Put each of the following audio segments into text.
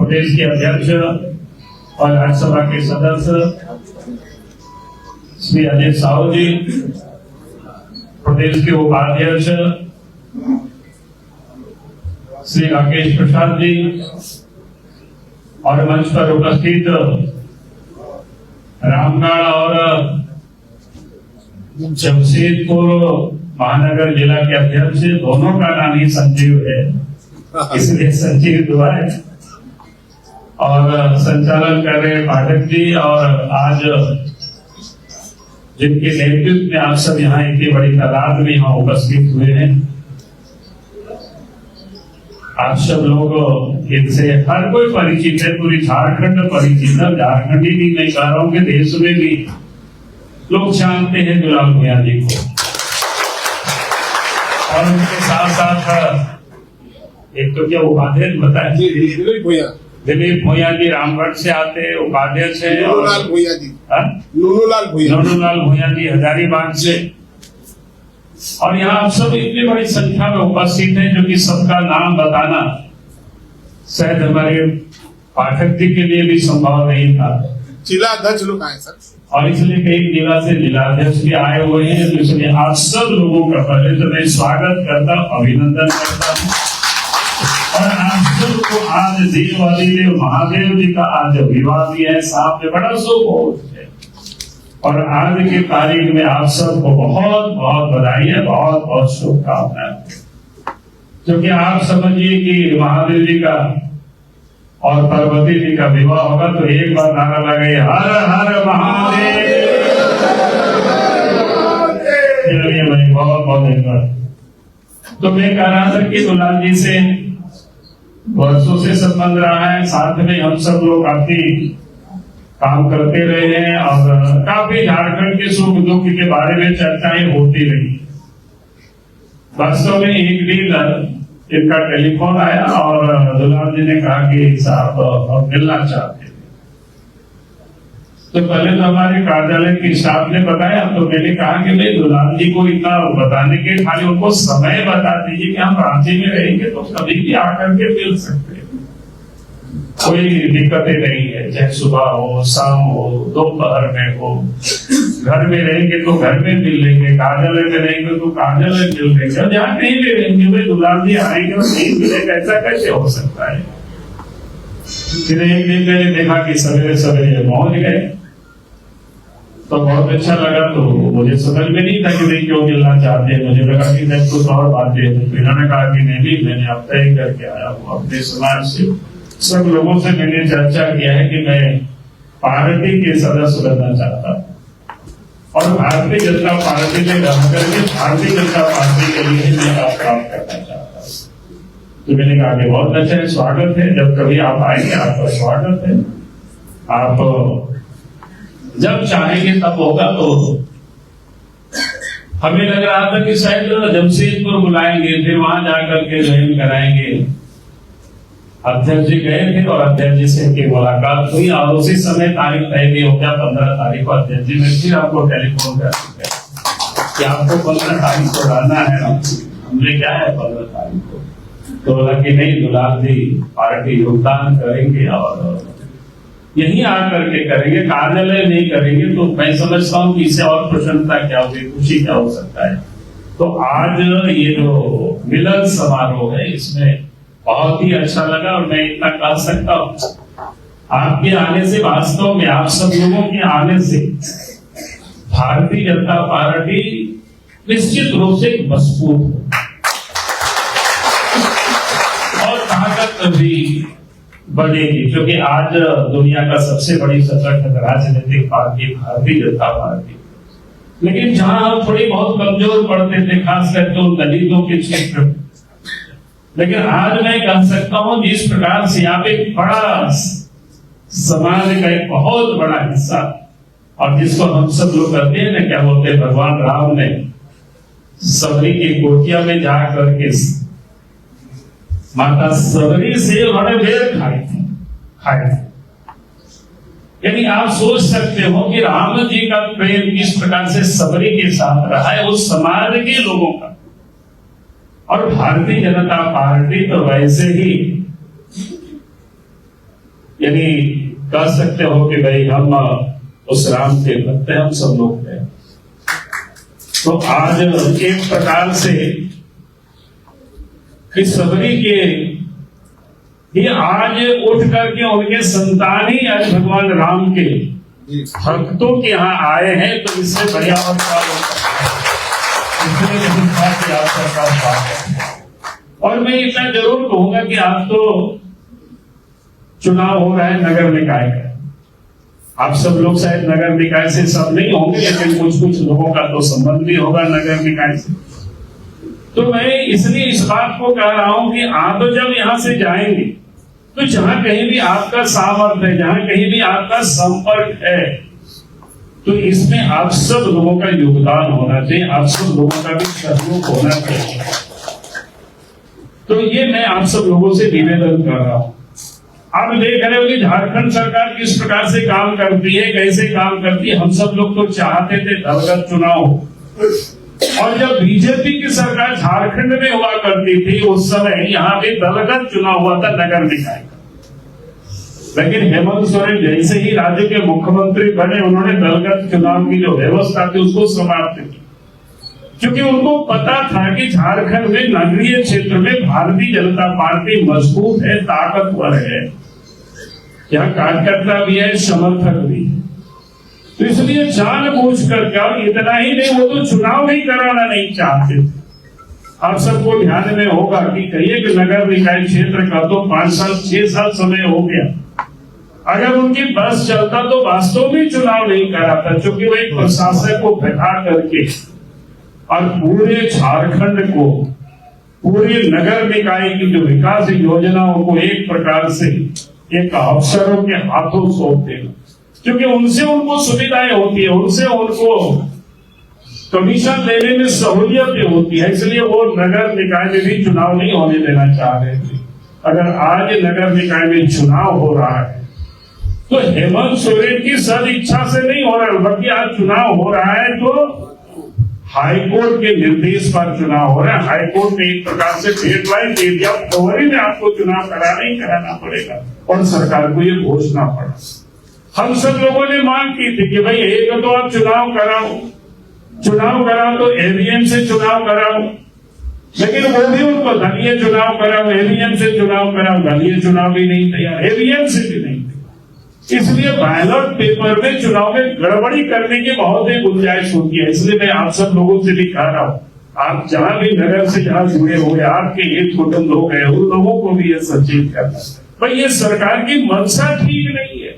प्रदेश के अध्यक्ष और राज्यसभा के सदस्य श्री अजय साहू जी, प्रदेश के उपाध्यक्ष श्री राकेश प्रसाद जी और मंच पर उपस्थित रामगढ़ और जमशेदपुर महानगर जिला के अध्यक्ष, दोनों का नाम ही संजीव है, इसलिए संजीव दुआ है। और संचालन कर रहे पाठक जी और आज जिनके नेतृत्व में आप सब यहाँ इतनी बड़ी तादाद में यहाँ उपस्थित हुए हैं, आप सब लोग इनसे हर कोई परिचित है, पूरी झारखंड परिचित है। झारखंडी भी नहीं कह रहा हूँ कि देश में भी लोग जानते हैं दुलाल भूया जी को। और उनके साथ साथ एक तो क्या उपाध्यक्ष बताए, दिलीप भूया जी रामगढ़ से आते हैं, उपाध्यक्ष है। नूनूलाल भूया जी, नूनूलाल भूया जी हजारीबाग से। और यहाँ आप सब इतनी बड़ी संख्या में उपस्थित हैं, जो कि सबका नाम बताना शायद हमारे पाठक जी के लिए भी संभव नहीं था। जिला अध्यक्ष लोग आए सर, और इसलिए कई जिला से जिलाध्यक्ष भी आए हुए हैं। तो इसलिए आप सब लोगों का पहले तो मैं स्वागत करता हूँ, अभिनंदन करता हूँ। और आप सबको आज देव महादेव जी का आज विवाह भी है, साथ में बड़ा शुभ है। और आज की तारीख में आप सबको बहुत बहुत बधाई है, बहुत बहुत शुभकामनाएं। क्योंकि आप समझिए कि महादेव जी का और पार्वती जी का विवाह होगा तो एक बार नारा लगे, हर हर महादेव। बहुत बहुत एक बार। तो मैं कह रहा था कि दुलाल जी से वर्षों से संबंध रहा है, साथ में हम सब लोग काफी काम करते रहे हैं और काफी झारखंड के सुख दुख के बारे में चर्चाएं होती रही। वास्तव में एक दिन इनका टेलीफोन आया और दुलाल जी ने कहा कि साहब हम मिलना चाहते हैं। तो पहले तो हमारे कार्यालय के स्टाफ ने बताया, तो मैंने कहा कि भाई दुलाल जी को इतना बताने के खाली उनको समय बता दीजिए कि हम रांची में रहेंगे तो कभी भी आकर के मिल सकते हैं, कोई दिक्कतें नहीं है। चाहे सुबह हो, शाम हो, दोपहर में हो, घर में रहेंगे तो घर में मिल लेंगे, कार्यालय में रहेंगे तो कार्यालय में मिल लेंगे। और जहाँ कहीं भी रहेंगे भाई दुलाल जी आएंगे और नहीं मिलेगा, ऐसा कैसे हो सकता है। फिर एक दिन मैंने देखा कि सवेरे सवेरे पहुंच गए तो बहुत अच्छा लगा। तो मुझे समझ में नहीं था कि नहीं क्यों मिलना चाहते हैं, मुझे लगा कि मैं कुछ और बातें। इन्होंने कहा कि नहीं, मैंने अब तय करके आया हूँ अपने समाज से सब लोगों से मैंने चर्चा किया है कि मैं पार्टी के सदस्य बनना चाहता हूँ और भारतीय जनता पार्टी में रह करके भारतीय जनता पार्टी के लिए मैं काम करना चाहता हूँ। तो मैंने कहा कि बहुत अच्छा है, स्वागत है, जब कभी आप आएंगे आपका स्वागत है, आप जब चाहेंगे तब होगा। तो हमें लग रहा था कि शायद जमशेदपुर बुलाएंगे, फिर वहां जाकर के ज्वाइन कराएंगे। अध्यक्ष जी गए थे और अध्यक्ष जी से की मुलाकात हुई और उसी समय तारीख तय भी हो गया। 15 तारीख को अध्यक्ष जी ने फिर आपको टेलीफोन कर दिया कि आपको 15 तारीख को रहना है। हमने क्या है 15 तारीख को, तो बोला कि नहीं दुलाल जी पार्टी योगदान करेंगे और यहीं आकर के करेंगे, कार्यालय नहीं करेंगे। तो मैं समझता हूँ कि इससे और प्रसन्नता क्या होगी, खुशी क्या हो सकता है। तो आज ये जो मिलन समारोह है इसमें बहुत ही अच्छा लगा और मैं इतना कह सकता हूँ आपके आने से, वास्तव में आप सब लोगों के आने से भारतीय जनता पार्टी निश्चित रूप से मजबूत और ताकत भी बढ़ेगी। क्योंकि आज दुनिया का सबसे बड़ी सशक्त राजनीतिक पार्टी भारतीय जनता पार्टी, लेकिन जहां हम थोड़ी बहुत कमजोर पड़ते थे खास करके उन दलितों के क्षेत्र में, लेकिन आज मैं कह सकता हूं जिस प्रकार से यहाँ पे बड़ा समाज का एक बहुत बड़ा हिस्सा, और जिसको हम सब लोग करते हैं ना, क्या बोलते हैं, भगवान राम ने सबरी की कोटिया में जा करके माता सबरी से उन्होंने वेद खाए थे। यानी आप सोच सकते हो कि राम जी का प्रेम किस प्रकार से सबरी के साथ रहा है उस समाज के लोगों का। और भारतीय जनता पार्टी तो वैसे ही यानी कह सकते हो कि भाई हम उस राम के भक्त हैं, हम सब लोग हैं। तो आज एक प्रकार से कि सबरी के ये आज उठ करके उनके संतान ही आज भगवान राम के भक्तों के यहाँ आए हैं, तो इससे बढ़िया और क्या होता है। इसलिए इस बात की आप सरकार बात है। और मैं इतना जरूर कहूंगा कि आज तो चुनाव हो रहा है नगर निकाय का। आप सब लोग शायद नगर निकाय से सब नहीं होंगे, लेकिन कुछ कुछ लोगों का तो संबंध भी होगा नगर निकाय से। तो मैं इसलिए इस बात को कह रहा हूं कि आप तो जब यहाँ से जाएंगे तो जहां कहीं भी आपका सामर्थ्य है, जहां कहीं भी आपका संपर्क है, तो इसमें आप सब लोगों का योगदान होना चाहिए, आप सब लोगों का भी सहयोग होना चाहिए। तो ये मैं आप सब लोगों से निवेदन कर रहा हूं। आप देख रहे हो कि झारखंड सरकार किस प्रकार से काम करती है, कैसे काम करती है। हम सब लोग तो चाहते थे दलगत चुनाव हो, और जब बीजेपी की सरकार झारखंड में हुआ करती थी उस समय यहाँ पे दलगत चुनाव हुआ था नगर निकाय का। लेकिन हेमंत सोरेन जैसे ही राज्य के मुख्यमंत्री बने, उन्होंने दलगत चुनाव की जो व्यवस्था थी उसको समाप्त की, क्योंकि उनको पता था कि झारखंड में नगरीय क्षेत्र में भारतीय जनता पार्टी मजबूत है, ताकतवर है, यहाँ कार्यकर्ता भी है, समर्थक भी है। तो इसलिए जानबूझ कर, और इतना ही नहीं, वो तो चुनाव ही कराना नहीं चाहते थे। आप सबको ध्यान में होगा कि कई एक नगर निकाय क्षेत्र का तो 5 साल 6 साल समय हो गया, अगर उनकी बस चलता तो वास्तव में चुनाव नहीं कराता, क्योंकि वो एक प्रशासक को बैठा करके और पूरे झारखंड को, पूरे नगर निकाय की जो विकास योजनाओं को एक प्रकार से एक अफसरों के हाथों सौंप देना, क्योंकि उनसे उनको सुविधाएं होती है, उनसे उनको कमीशन लेने में सहूलियत होती है। इसलिए वो नगर निकाय में भी चुनाव नहीं होने देना चाह रहे थे। अगर आज नगर निकाय में चुनाव हो रहा है तो हेमंत सोरेन की सद इच्छा से नहीं हो रहा है, बल्कि आज चुनाव हो रहा है तो हाईकोर्ट के निर्देश पर चुनाव हो रहा है। हाईकोर्ट ने एक प्रकार से डेडलाइन दे दिया, फरवरी में आपको चुनाव कराना ही कराना पड़ेगा, और सरकार को ये घोषणा पड़ा। हम सब लोगों ने मांग की थी कि भाई एक तो आप चुनाव कराओ तो ईवीएम से चुनाव कराओ, लेकिन वो भी उनको दलीय चुनाव कराओ, ईवीएम से चुनाव कराओ, दलीय चुनाव भी नहीं तैयार, ईवीएम से भी नहीं। इसलिए बैलेट पेपर में चुनाव में गड़बड़ी करने की बहुत ही गुंजाइश होती है। इसलिए मैं आप सब लोगों से भी कह रहा हूँ, आप जहां भी नगर से जहां जुड़े हुए आपके हित कुटुंब लोग हैं, उन लोगों को भी ये सचेत करना भाई ये सरकार की मंशा ठीक नहीं है,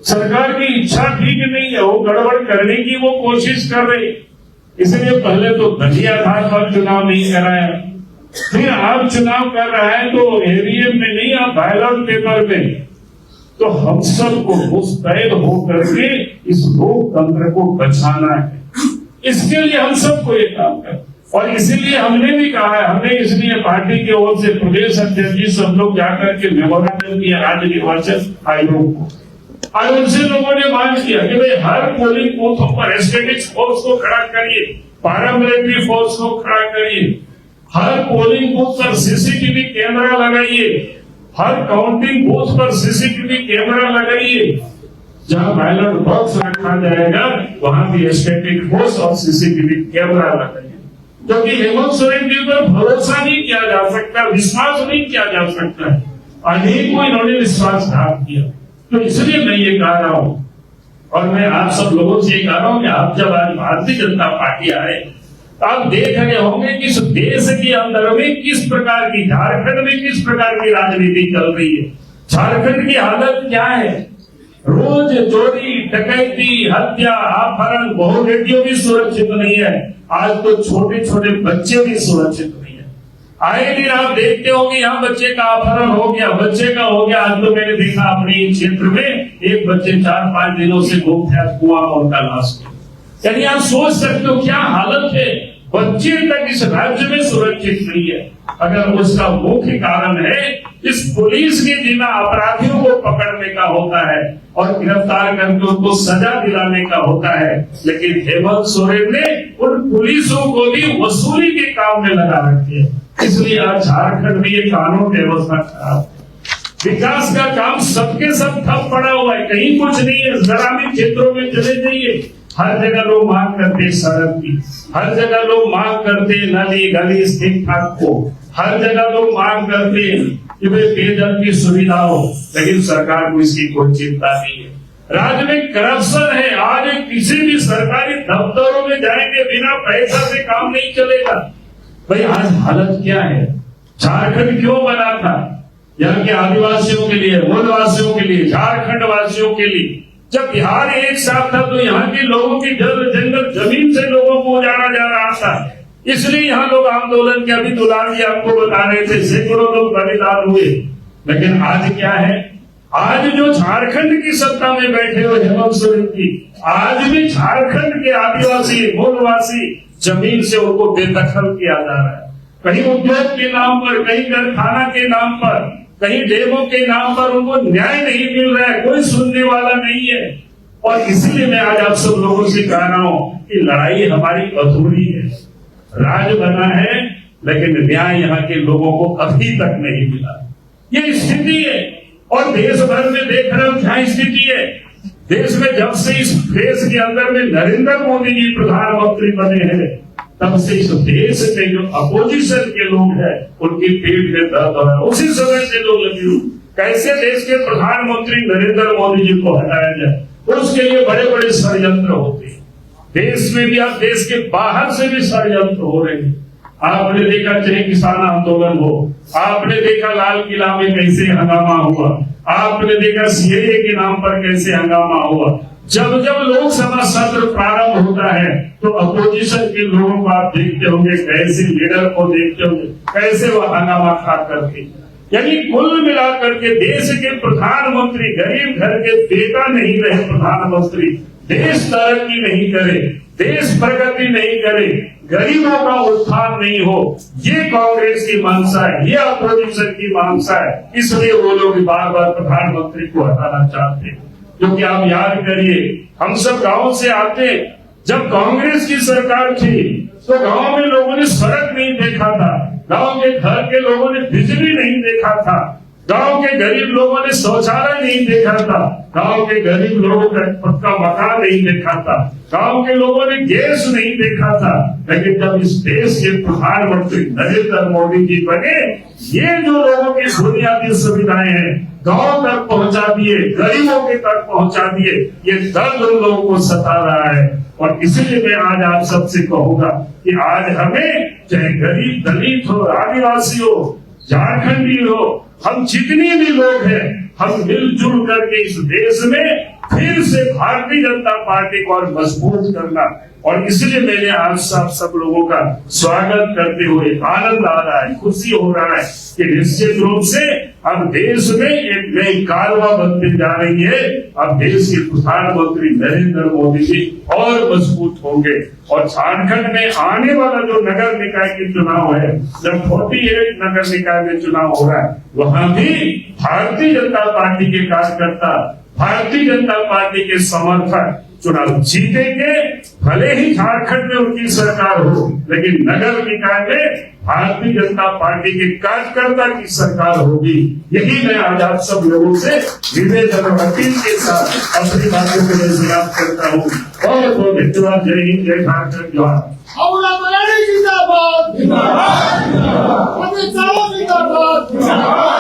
सरकार की इच्छा ठीक नहीं है, वो गड़बड़ करने की वो कोशिश कर रही। इसलिए पहले तो दलीय आधार पर चुनाव नहीं कराया, फिर आप चुनाव कर रहा है तो ईवीएम में नहीं, आप बैलेट पेपर में। तो हम सबको मुस्तैद होकर के इस लोकतंत्र को बचाना है, इसके लिए हम सबको ये काम करें। और इसीलिए हमने भी कहा है, हमने इसलिए पार्टी की ओर से प्रदेश अध्यक्ष जी सब लोग जाकर के मेमोरेंडम किया राज्य निर्वाचन आयोग को, और उनसे लोगों ने मांग किया कि भाई हर पोलिंग बूथों पर स्टैटिक फोर्स को खड़ा करिए, पैरामिलिट्री फोर्स को खड़ा करिए, हर पोलिंग बूथ पर सीसीटीवी कैमरा लगाइए, हर काउंटिंग बूथ पर सीसीटीवी कैमरा लगाइए, जहां बैलेट बॉक्स रखा जाएगा वहां भी स्टैटिक फोर्स और सीसीटीवी कैमरा लगाइए। क्योंकि हेमंत सोरेन के ऊपर भरोसा नहीं किया जा सकता, विश्वास नहीं किया जा सकता है, अनेकों इन्होंने विश्वासघात किया। तो इसलिए मैं ये कह रहा हूं, और मैं आप सब लोगों से ये कह रहा हूं कि आप जब आज भारतीय जनता पार्टी आए तो आप देख रहे होंगे कि इस देश के अंदर में किस प्रकार की, झारखंड में किस प्रकार की राजनीति चल रही है। झारखंड की हालत क्या है, रोज चोरी डकैती हत्या अपहरण, बहुरेडियो भी सुरक्षित नहीं है, आज तो छोटे छोटे बच्चे भी सुरक्षित नहीं है। आए दिन आप देखते हो कि यहाँ बच्चे का अपहरण हो गया, बच्चे का हो गया। आज तो मैंने देखा अपने क्षेत्र में एक बच्चे 4-5 दिनों से गुम था, कुआं में उनका लाश। यानी आप सोच सकते हो क्या हालत है, बच्चे तक इस राज्य में सुरक्षित नहीं है। अगर उसका मुख्य कारण है इस पुलिस के जिम्मा अपराधियों को पकड़ने का होता है और गिरफ्तार करके उनको सजा दिलाने का होता है, लेकिन हेमंत सोरेन ने उन पुलिसों को भी वसूली के काम में लगा रखे हैं। इसलिए आज झारखंड में ये कानून व्यवस्था खराब है। विकास का काम सबके सब ठप पड़ा हुआ है, कहीं कुछ नहीं है। ग्रामीण क्षेत्रों में चले जाइए, हर जगह लोग मांग करते सड़क की, हर जगह लोग मांग करते नली गली ठीक ठाक को, हर जगह लोग मांग करते कि भाई पेयजल की सुविधा हो, लेकिन सरकार को इसकी कोई चिंता नहीं है। राज्य में करप्शन है। आज किसी भी सरकारी दफ्तरों में जाएंगे, बिना पैसा से काम नहीं चलेगा। भाई आज हालत क्या है? झारखंड क्यों बना था? यहाँ के आदिवासियों के लिए, मूलवासियों के लिए, झारखंड वासियों के लिए। जब बिहार एक साथ था तो यहाँ के लोगों की जंगल जमीन से लोगों को उजाड़ा जा रहा था, इसलिए यहाँ लोग आंदोलन के, अभी दुलाल जी आपको बता रहे थे, सैकड़ों लोग बलिदान हुए। लेकिन आज क्या है? आज जो झारखंड की सत्ता में बैठे हुए हेमंत सोरेन जी, आज भी झारखंड के आदिवासी मूलवासी जमीन से उनको बेदखल किया जा रहा है। कहीं उद्योग के नाम पर, कहीं कारखाना के नाम पर, कहीं डेमो के नाम पर उनको न्याय नहीं मिल रहा है, कोई सुनने वाला नहीं है। और इसलिए मैं आज आप सब लोगों से कह रहा हूं कि लड़ाई हमारी अधूरी है। राज बना है लेकिन न्याय यहाँ के लोगों को अभी तक नहीं मिला। ये स्थिति है और देश भर में देख रहे हो क्या स्थिति है। देश में जब से इस देश के अंदर में नरेंद्र मोदी जी प्रधानमंत्री बने हैं, तब से इस देश में जो अपोजिशन के लोग हैं उनकी पेट में दर्द हो रहा है। उसी समय से लोग लगे हुए कैसे देश के प्रधानमंत्री नरेंद्र मोदी जी को हटाया जाए, उसके लिए बड़े बड़े षड्यंत्र होते हैं। देश में भी, अब देश के बाहर से भी षड्यंत्र हो रहे हैं। आपने देखा चाहे किसान आंदोलन हो, आपने देखा लाल किला में कैसे हंगामा हुआ, आपने देखा सीएए के नाम पर कैसे हंगामा हुआ। जब जब लोकसभा सत्र प्रारंभ होता है तो अपोजिशन के लोगों को आप देखते होंगे, कैसे लीडर को देखते होंगे कैसे वह हंगामा खा करके। यानी कुल मिलाकर के देश के प्रधानमंत्री गरीब घर के बेटा नहीं रहे प्रधानमंत्री, देश तरक्की नहीं करे, देश प्रगति नहीं करे, गरीबों का उत्थान नहीं हो, ये कांग्रेस की मंशा है, ये अपोजिशन की मंशा है। इसलिए वो लोग बार बार प्रधानमंत्री को हटाना चाहते हैं। क्योंकि आप याद करिए, हम सब गांव से आते, जब कांग्रेस की सरकार थी तो गांव में लोगों ने सड़क नहीं देखा था, गांव के घर के लोगों ने बिजली नहीं देखा था, गांव के गरीब लोगों ने शौचालय नहीं देखा था, गांव के गरीब लोगों का पक्का मकान नहीं देखा था, गांव के लोगों ने गैस नहीं देखा था। लेकिन जब इस देश के प्रधानमंत्री नरेंद्र मोदी जी बने, ये जो लोगों की बुनियादी सुविधाएं हैं गांव तक पहुंचा दिए, गरीबों के तक पहुंचा दिए। ये दर्द उन लोगों को सता रहा है और इसीलिए मैं आज आप सबसे कहूंगा कि आज हमें चाहे गरीब, दलित हो, आदिवासी हो, झारखंडी हो, हम जितने भी लोग हैं, हम मिलजुल करके इस देश में फिर से भारतीय जनता पार्टी को और मजबूत करना। और इसलिए मैंने आज सब लोगों का स्वागत करते हुए आनंद आ रहा है, खुशी हो रहा है कि निश्चित रूप से अब देश में एक नई कारवा बनते जा रही है। अब देश के प्रधानमंत्री नरेंद्र मोदी जी और मजबूत होंगे। और झारखंड में आने वाला जो नगर निकाय के चुनाव है, जब 48 नगर निकाय में चुनाव हो रहा है, वहां भी भारतीय जनता पार्टी के कार्यकर्ता, भारतीय जनता पार्टी के समर्थक चुनाव जीतेंगे। भले ही झारखंड में उनकी सरकार हो, लेकिन नगर निकाय में भारतीय जनता पार्टी के कार्यकर्ता की सरकार होगी। यही मैं आज आप सब लोगों से निवेदन और अपील के साथ अपनी बातों को मैं समाप्त करता हूँ। बहुत बहुत धन्यवाद। जय हिंद, जय झारखंड, जोहार। जिंदाबाद, जिंदाबाद, जिंदाबाद, जिंदाबाद।